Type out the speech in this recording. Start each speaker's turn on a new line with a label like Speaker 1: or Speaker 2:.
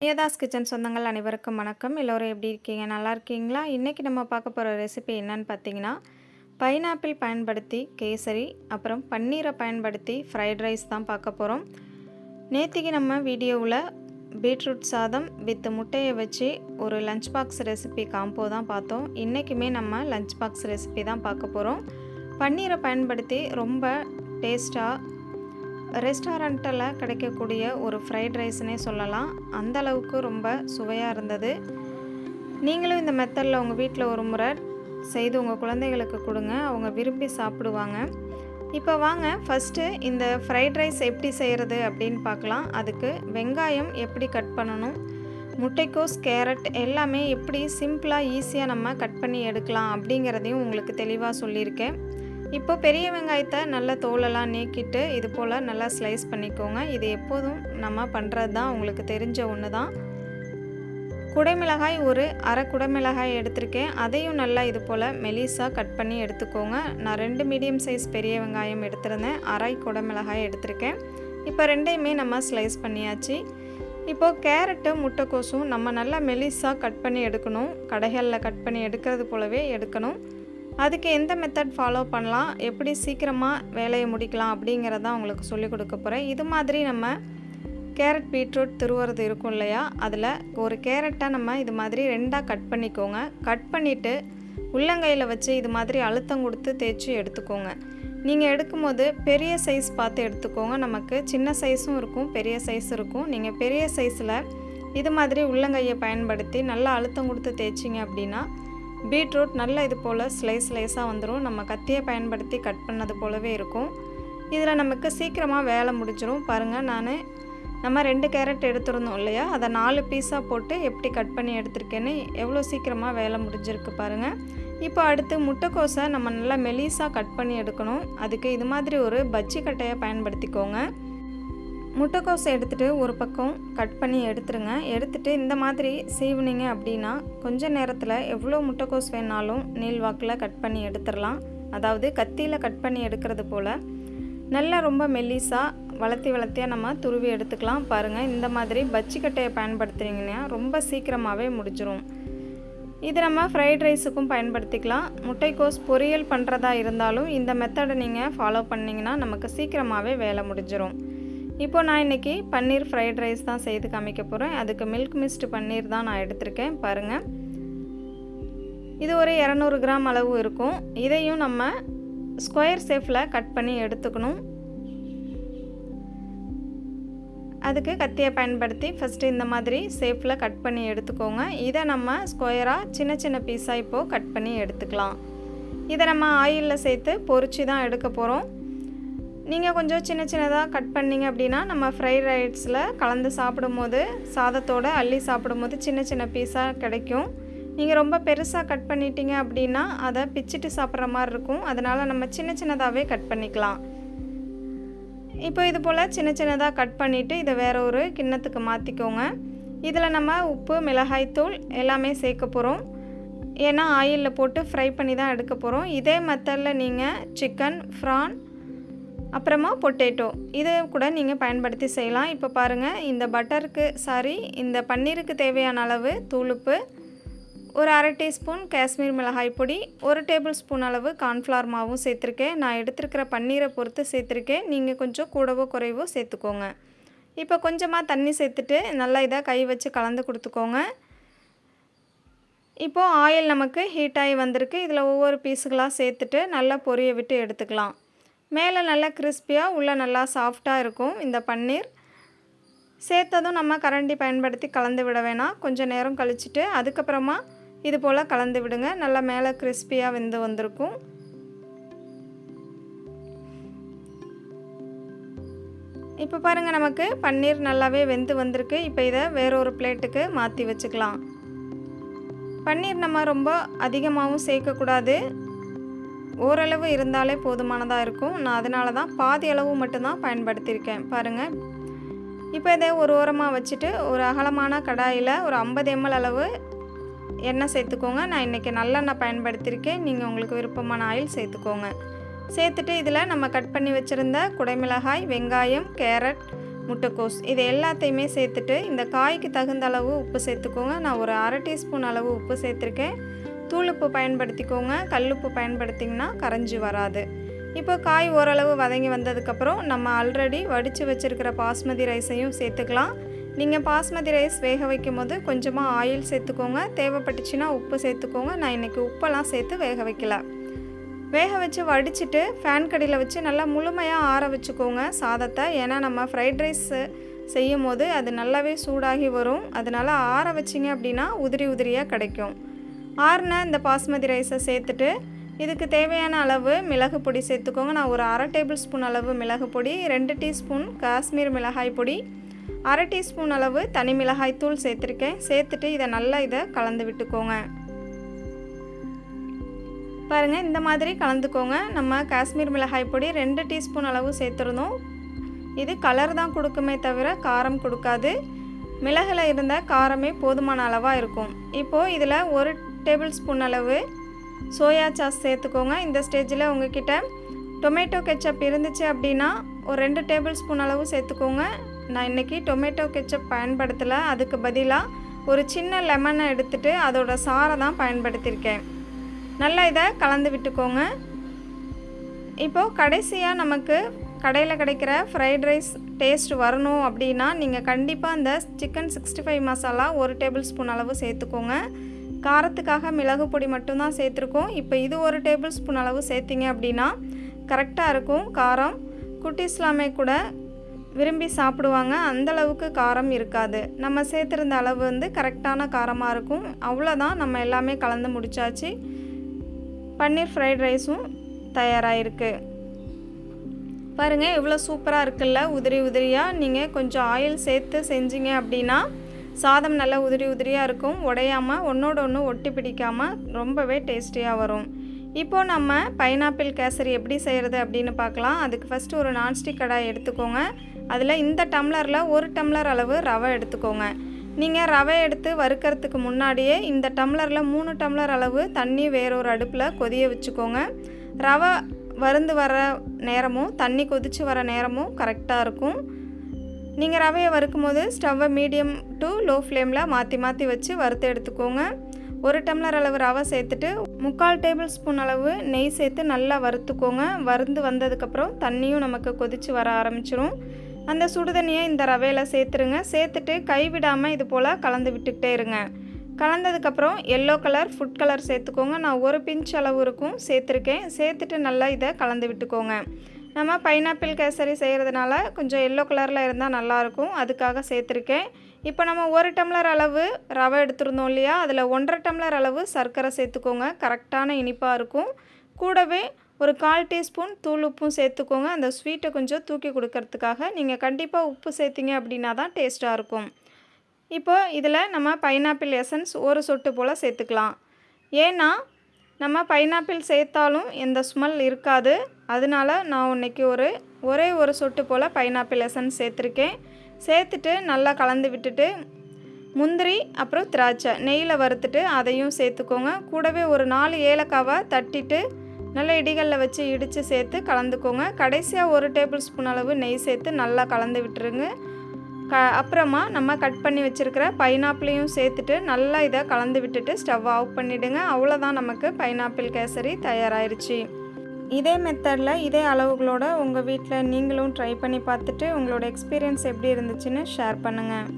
Speaker 1: பிரியதாஸ் kitchen சொந்தங்கள் அனைவருக்கும் வணக்கம். எல்லோரும் எப்படி இருக்கீங்க? நல்லா இருக்கீங்களா? இன்றைக்கி நம்ம பார்க்க போகிற ரெசிபி என்னன்னு பார்த்தீங்கன்னா, பைனாப்பிள் பயன்படுத்தி கேசரி, அப்புறம் பன்னீரை பயன்படுத்தி ஃப்ரைட் ரைஸ் தான் பார்க்க போகிறோம். நேற்றுக்கு நம்ம வீடியோவில் பீட்ரூட் சாதம் வித் முட்டையை வச்சு ஒரு லஞ்ச் பாக்ஸ் ரெசிபி காம்போ தான் பார்த்தோம். இன்றைக்குமே நம்ம லஞ்ச் பாக்ஸ் ரெசிபி தான் பார்க்க போகிறோம். பன்னீரை பயன்படுத்தி ரொம்ப டேஸ்ட்டாக ரெஸ்டாரண்ட்டில் கிடைக்கக்கூடிய ஒரு ஃப்ரைட் ரைஸ்னே சொல்லலாம். அந்தளவுக்கு ரொம்ப சுவையாக இருந்தது. நீங்களும் இந்த மெத்தடில் உங்கள் வீட்டில் ஒரு முறை செய்து உங்கள் குழந்தைகளுக்கு கொடுங்க, அவங்க விரும்பி சாப்பிடுவாங்க. இப்போ வாங்க ஃபஸ்ட்டு இந்த ஃப்ரைட் ரைஸ் எப்படி செய்கிறது அப்படின்னு பார்க்கலாம். அதுக்கு வெங்காயம் எப்படி கட் பண்ணணும், முட்டைக்கோஸ், கேரட் எல்லாமே எப்படி சிம்பிளாக ஈஸியாக நம்ம கட் பண்ணி எடுக்கலாம் அப்படிங்கிறதையும் உங்களுக்கு தெளிவாக சொல்லியிருக்கேன். இப்போ பெரிய வெங்காயத்தை நல்லா தோலெல்லாம் நீக்கிட்டு இது போல் நல்லா ஸ்லைஸ் பண்ணிக்கோங்க. இது எப்போதும் நம்ம பண்ணுறது தான், உங்களுக்கு தெரிஞ்ச ஒன்று தான். குடைமிளகாய் ஒரு அரை குடைமிளகாய் எடுத்திருக்கேன். அதையும் நல்லா இது போல் மெலிசாக கட் பண்ணி எடுத்துக்கோங்க. நான் 2 மீடியம் சைஸ் பெரிய வெங்காயம் எடுத்திருந்தேன், அரை குடைமிளகாய் எடுத்திருக்கேன். இப்போ ரெண்டையுமே நம்ம ஸ்லைஸ் பண்ணியாச்சு. இப்போது கேரட்டு முட்டைக்கோஸும் நம்ம நல்லா மெலிசாக கட் பண்ணி எடுக்கணும். கடைகளில் கட் பண்ணி எடுக்கிறது போலவே எடுக்கணும். அதுக்கு எந்த மெத்தட் ஃபாலோ பண்ணலாம், எப்படி சீக்கிரமாக வேலையை முடிக்கலாம் அப்படிங்கிறதான் உங்களுக்கு சொல்லிக் கொடுக்க போகிறேன். இது மாதிரி நம்ம கேரட் பீட்ரூட் துருவுறது இருக்கும் இல்லையா, அதில் ஒரு கேரட்டை நம்ம இது மாதிரி 2ஆக கட் பண்ணிக்கோங்க. கட் பண்ணிவிட்டு உள்ளங்கையில் வச்சு இது மாதிரி அழுத்தம் கொடுத்து தேய்ச்சி எடுத்துக்கோங்க. நீங்கள் எடுக்கும்போது பெரிய சைஸ் பார்த்து எடுத்துக்கோங்க. நமக்கு சின்ன சைஸும் இருக்கும், பெரிய சைஸ் இருக்கும். நீங்கள் பெரிய சைஸில் இது மாதிரி உள்ளங்கையை பயன்படுத்தி நல்லா அழுத்தம் கொடுத்து தேய்ச்சிங்க அப்படின்னா பீட்ரூட் நல்லா இது போல் ஸ்லைஸாக வந்துடும். நம்ம கத்தியை பயன்படுத்தி கட் பண்ணது போலவே இருக்கும். இதில் நமக்கு சீக்கிரமாக வேலை முடிஞ்சிடும். பாருங்கள், நம்ம 2 கேரட் எடுத்துருந்தோம் இல்லையா, அதை 4 பீஸாக போட்டு எப்படி கட் பண்ணி எடுத்திருக்கேன்னு எவ்வளோ சீக்கிரமாக வேலை முடிஞ்சிருக்கு பாருங்கள். இப்போ அடுத்து முட்டைக்கோஸை நம்ம நல்லா மெலிசாக கட் பண்ணி எடுக்கணும். அதுக்கு இது மாதிரி ஒரு பஜ்ஜி கட்டையை பயன்படுத்திக்கோங்க. முட்டைக்கோஸை எடுத்துகிட்டு ஒரு பக்கம் கட் பண்ணி எடுத்துருங்க. எடுத்துகிட்டு இந்த மாதிரி சீவுனிங்க அப்படின்னா கொஞ்சம் நேரத்தில் எவ்வளோ முட்டைக்கோஸ் வேணாலும் நீள்வாக்கில் கட் பண்ணி எடுத்துடலாம். அதாவது கத்தியில் கட் பண்ணி எடுக்கிறது போல் நல்லா ரொம்ப மெல்லிஸாக வளர்த்தியாக நம்ம துருவி எடுத்துக்கலாம். பாருங்கள், இந்த மாதிரி பஜ்ஜி கட்டையை பயன்படுத்துனீங்கன்னா ரொம்ப சீக்கிரமாகவே முடிஞ்சிடும். இது நம்ம ஃப்ரைட் ரைஸுக்கும் பயன்படுத்திக்கலாம். முட்டைக்கோஸ் பொரியல் பண்ணுறதா இருந்தாலும் இந்த மெத்தடை நீங்கள் ஃபாலோ பண்ணிங்கன்னா நமக்கு சீக்கிரமாகவே வேலை முடிஞ்சிடும். இப்போ நான் இன்றைக்கி பன்னீர் ஃப்ரைட் ரைஸ் தான் செய்து காமிக்க போகிறேன். அதுக்கு மில்க் மிஸ்ட் பன்னீர் தான் நான் எடுத்திருக்கேன். பாருங்கள், இது ஒரு 200 கிராம் அளவு இருக்கும். இதையும் நம்ம ஸ்கொயர் ஷேப்பில் கட் பண்ணி எடுத்துக்கணும். அதுக்கு கத்தியை பயன்படுத்தி ஃபஸ்ட்டு இந்த மாதிரி ஷேப்பில் கட் பண்ணி எடுத்துக்கோங்க. இதை நம்ம ஸ்கொயராக சின்ன பீஸாக இப்போது கட் பண்ணி எடுத்துக்கலாம். இதை நம்ம ஆயிலில் சேர்த்து பொரிச்சு தான் எடுக்க போகிறோம். நீங்கள் கொஞ்சம் சின்னதாக கட் பண்ணிங்க அப்படின்னா நம்ம ஃப்ரைட் ரைஸில் கலந்து சாப்பிடும்போது சாதத்தோடு அள்ளி சாப்பிடும்போது சின்ன பீஸாக கிடைக்கும். நீங்கள் ரொம்ப பெருசாக கட் பண்ணிட்டீங்க அப்படின்னா அதை பிச்சுட்டு சாப்பிட்ற மாதிரி இருக்கும். அதனால் நம்ம சின்னதாகவே கட் பண்ணிக்கலாம். இப்போ இது போல் சின்னதாக கட் பண்ணிவிட்டு இதை வேற ஒரு கிண்ணத்துக்கு மாற்றிக்கோங்க. இதில் நம்ம உப்பு, மிளகாய்த்தூள் எல்லாமே சேர்க்க போகிறோம். ஏன்னா ஆயிலில் போட்டு ஃப்ரை பண்ணி தான் எடுக்க போகிறோம். இதே மெத்தடில் நீங்கள் சிக்கன், ப்ரான், அப்புறமா பொட்டேட்டோ இது கூட நீங்கள் பயன்படுத்தி செய்யலாம். இப்போ பாருங்கள், இந்த பன்னீருக்கு தேவையான அளவு தூளுப்பு, ஒரு அரை டீஸ்பூன் காஷ்மீர் மிளகாய் பொடி, 1 டேபிள் ஸ்பூன் அளவு கார்ன்ஃப்ளவர் மாவும் சேர்த்துருக்கேன். நான் எடுத்துருக்கிற பன்னீரை பொறுத்து சேர்த்துருக்கேன். நீங்கள் கொஞ்சம் கூடவோ குறைவோ சேர்த்துக்கோங்க. இப்போ கொஞ்சமாக தண்ணி சேர்த்துட்டு நல்லா இதை கை வச்சு கலந்து கொடுத்துக்கோங்க. இப்போது ஆயில் நமக்கு ஹீட் ஆகி வந்திருக்கு. இதில் ஒவ்வொரு பீஸுகளாக சேர்த்துட்டு நல்லா பொரிய விட்டு எடுத்துக்கலாம். மேலே நல்லா கிறிஸ்பியாக உள்ளே நல்லா சாஃப்டாக இருக்கும். இந்த பன்னீர் சேர்த்ததும் நம்ம கரண்டி பயன்படுத்தி கலந்து விட வேணாம். கொஞ்சம் நேரம் கழிச்சிட்டு அதுக்கப்புறமா இது போல் கலந்து விடுங்க. நல்லா மேலே கிறிஸ்பியாக வெந்து வந்திருக்கும். இப்போ பாருங்கள், நமக்கு பன்னீர் நல்லாவே வெந்து வந்திருக்கு. இப்போ இதை வேறொரு பிளேட்டுக்கு மாற்றி வச்சுக்கலாம். பன்னீர் நம்ம ரொம்ப அதிகமாகவும் சேர்க்கக்கூடாது, ஓரளவு இருந்தாலே போதுமானதாக இருக்கும். நான் அதனால தான் பாதி அளவு மட்டும்தான் பயன்படுத்தியிருக்கேன். பாருங்கள், இப்போ இதை ஒரு ஓரமாக வச்சுட்டு ஒரு அகலமான கடாயில் ஒரு 50 ml அளவு எண்ணெய் சேர்த்துக்கோங்க. நான் இன்றைக்கி நல்லெண்ணெய் பயன்படுத்தியிருக்கேன். நீங்கள் உங்களுக்கு விருப்பமான ஆயில் சேர்த்துக்கோங்க. சேர்த்துட்டு இதில் நம்ம கட் பண்ணி வச்சுருந்த குடைமிளகாய், வெங்காயம், கேரட், முட்டைக்கோஸ் இது எல்லாத்தையுமே சேர்த்துட்டு இந்த காய்க்கு தகுந்த அளவு உப்பு சேர்த்துக்கோங்க. நான் ஒரு அரை டீஸ்பூன் அளவு உப்பு சேர்த்துருக்கேன். தூளுப்பு பயன்படுத்திக்கோங்க. கல்லுப்பு பயன்படுத்திங்கன்னா கரைஞ்சி வராது. இப்போ காய் ஓரளவு வதங்கி வந்ததுக்கப்புறம் நம்ம ஆல்ரெடி வடித்து வச்சுருக்கிற பாஸ்மதி ரைஸையும் சேர்த்துக்கலாம். நீங்கள் பாஸ்மதி ரைஸ் வேக வைக்கும் போது கொஞ்சமாக ஆயில் சேர்த்துக்கோங்க. தேவைப்பட்டுச்சுன்னா உப்பு சேர்த்துக்கோங்க. நான் இன்றைக்கி உப்பெல்லாம் சேர்த்து வேக வைக்கல. வேக வச்சு வடிச்சிட்டு ஃபேன் கடியில் வச்சு நல்லா முழுமையாக ஆற வச்சுக்கோங்க சாதத்தை. ஏன்னா நம்ம ஃப்ரைட் ரைஸ் செய்யும் போது அது நல்லாவே சூடாகி வரும். அதனால் ஆற வச்சிங்க அப்படின்னா உதிரி உதிரியாக கிடைக்கும். ஆறின இந்த பாஸ்மதி ரைஸை சேர்த்துட்டு இதுக்கு தேவையான அளவு மிளகு பொடி சேர்த்துக்கோங்க. நான் ஒரு அரை டேபிள் ஸ்பூன் அளவு மிளகு பொடி, 2 டீஸ்பூன் காஷ்மீர் மிளகாய் பொடி, அரை டீஸ்பூன் அளவு தனி மிளகாய் தூள் சேர்த்துருக்கேன். சேர்த்துட்டு இதை நல்லா கலந்து விட்டுக்கோங்க. பாருங்கள், இந்த மாதிரி கலந்துக்கோங்க. நம்ம காஷ்மீர் மிளகாய் பொடி 2 டீஸ்பூன் அளவு சேர்த்துருந்தோம். இது கலர் தான் கொடுக்குமே தவிர காரம் கொடுக்காது. மிளகில் இருந்த காரமே போதுமான அளவாக இருக்கும். இப்போது இதில் 1 டேபிள் ஸ்பூன் அளவு சோயா சாஸ் சேர்த்துக்கோங்க. இந்த ஸ்டேஜில் உங்ககிட்ட டொமேட்டோ கெச்சப் இருந்துச்சு அப்படின்னா ஒரு 2 டேபிள் ஸ்பூன் அளவு சேர்த்துக்கோங்க. நான் இன்றைக்கி டொமேட்டோ கெச்சப் பயன்படுத்தலை. அதுக்கு பதிலாக ஒரு சின்ன லெமனை எடுத்துகிட்டு அதோட சாறை தான் பயன்படுத்தியிருக்கேன். நல்லா இதை கலந்து விட்டுக்கோங்க. இப்போது கடைசியாக நமக்கு கடையில் கிடைக்கிற ஃப்ரைட் ரைஸ் டேஸ்ட் வரணும் அப்படின்னா நீங்கள் கண்டிப்பாக இந்த சிக்கன் 65 மசாலா 1 டேபிள் ஸ்பூன் அளவு சேர்த்துக்கோங்க. காரத்துக்காக மிளகு பொடி மட்டும்தான் சேர்த்துருக்கோம். இப்போ இது 1 டேபிள் ஸ்பூன் அளவு சேர்த்திங்க அப்படின்னா கரெக்டாக இருக்கும் காரம். குட்டீஸ்லாமே கூட விரும்பி சாப்பிடுவாங்க. அந்தளவுக்கு காரம் இருக்காது. நம்ம சேர்த்துருந்த அளவு கரெக்டான காரமாக இருக்கும். அவ்வளோதான், நம்ம எல்லாமே கலந்து முடித்தாச்சு. பன்னீர் ஃப்ரைட் ரைஸும் தயாராகிருக்கு. பாருங்கள், எவ்வளோ சூப்பராக இருக்குல்ல, உதிரி உதிரியாக. நீங்கள் கொஞ்சம் ஆயில் சேர்த்து செஞ்சீங்க அப்படின்னா சாதம் நல்லா உதிரி உதிரியாக இருக்கும். உடையாமல் ஒன்றோட ஒன்று ஒட்டி பிடிக்காமல் ரொம்பவே டேஸ்டியாக வரும். இப்போது நம்ம பைனாப்பிள் கேசரி எப்படி செய்கிறது அப்படின்னு பார்க்கலாம். அதுக்கு ஃபஸ்ட்டு ஒரு நான்ஸ்டிக் கடாய் எடுத்துக்கோங்க. அதில் இந்த டம்ளரில் 1 டம்ளர் அளவு ரவை எடுத்துக்கோங்க. நீங்கள் ரவை எடுத்து வறுக்கிறதுக்கு முன்னாடியே இந்த டம்ளரில் 3 டம்ளர் அளவு தண்ணி வேறொரு அடுப்பில் கொதிய வச்சுக்கோங்க. ரவை வறுந்து வர நேரமும் தண்ணி கொதித்து வர நேரமும் கரெக்டாக இருக்கும். நீங்கள் ரவையை வறுக்கும் போது ஸ்டவ்வை மீடியம் டு லோ ஃப்ளேமில் மாற்றி மாற்றி வச்சு வறுத்து எடுத்துக்கோங்க. 1 டம்ளர் அளவு ரவை சேர்த்துட்டு 3/4 டேபிள் ஸ்பூன் அளவு நெய் சேர்த்து நல்லா வறுத்துக்கோங்க. வறுந்து வந்ததுக்கப்புறம் தண்ணியும் நமக்கு கொதித்து வர ஆரம்பிச்சிடும். அந்த சுடுதண்ணியை இந்த ரவையில் சேர்த்துருங்க. சேர்த்துட்டு கைவிடாமல் இது போல் கலந்து விட்டுக்கிட்டே இருங்க. கலந்ததுக்கப்புறம் எல்லோ கலர் ஃபுட் கலர் சேர்த்துக்கோங்க. நான் 1 பிஞ்ச் அளவு இருக்கும் சேர்த்துருக்கேன். சேர்த்துட்டு நல்லா இதை கலந்து விட்டுக்கோங்க. நம்ம பைனாப்பிள் கேசரி செய்கிறதுனால கொஞ்சம் எல்லோ கலரில் இருந்தால் நல்லாயிருக்கும், அதுக்காக சேர்த்துருக்கேன். இப்போ நம்ம 1 டம்ளர் அளவு ரவை எடுத்துருந்தோம் இல்லையா, அதில் 1.5 டம்ளர் அளவு சர்க்கரை சேர்த்துக்கோங்க. கரெக்டான இனிப்பாக இருக்கும். கூடவே ஒரு 1/4 டீஸ்பூன் தூள் உப்பும் சேர்த்துக்கோங்க. அந்த ஸ்வீட்டை கொஞ்சம் தூக்கி கொடுக்கறதுக்காக. நீங்கள் கண்டிப்பாக உப்பு சேர்த்திங்க அப்படின்னா தான் டேஸ்ட்டாக இருக்கும். இப்போ இதில் நம்ம பைனாப்பிள் எசன்ஸ் 1 சொட்டு போல் சேர்த்துக்கலாம். ஏன்னா நம்ம பைனாப்பிள் சேர்த்தாலும் எந்த ஸ்மெல் இருக்காது. அதனால நான் இன்றைக்கி ஒரே ஒரு சொட்டு போல் பைனாப்பிள் எசன்ஸ் சேர்த்துருக்கேன். சேர்த்துட்டு நல்லா கலந்து விட்டுட்டு முந்திரி அப்புறம் திராட்சை நெய்யில் வறுத்துட்டு அதையும் சேர்த்துக்கோங்க. கூடவே ஒரு 4 ஏலக்காவை தட்டிட்டு நல்லா இடிகளில் வச்சு இடித்து சேர்த்து கலந்துக்கோங்க. கடைசியாக 1 டேபிள் ஸ்பூன் அளவு நெய் சேர்த்து நல்லா கலந்து விட்டுருங்க. அப்புறமா நம்ம கட் பண்ணி வச்சுருக்கிற பைனாப்பிளையும் சேர்த்துட்டு நல்லா இதை கலந்து விட்டுட்டு ஸ்டவ் ஆஃப் பண்ணிவிடுங்க. அவ்வளோதான், நமக்கு பைனாப்பிள் கேசரி தயாராகிருச்சு. இதே மெத்தடில் இதே அளவுகளோட உங்கள் வீட்டில் நீங்களும் ட்ரை பண்ணி பார்த்துட்டு உங்களோட எக்ஸ்பீரியன்ஸ் எப்படி இருந்துச்சுன்னு ஷேர் பண்ணுங்கள்.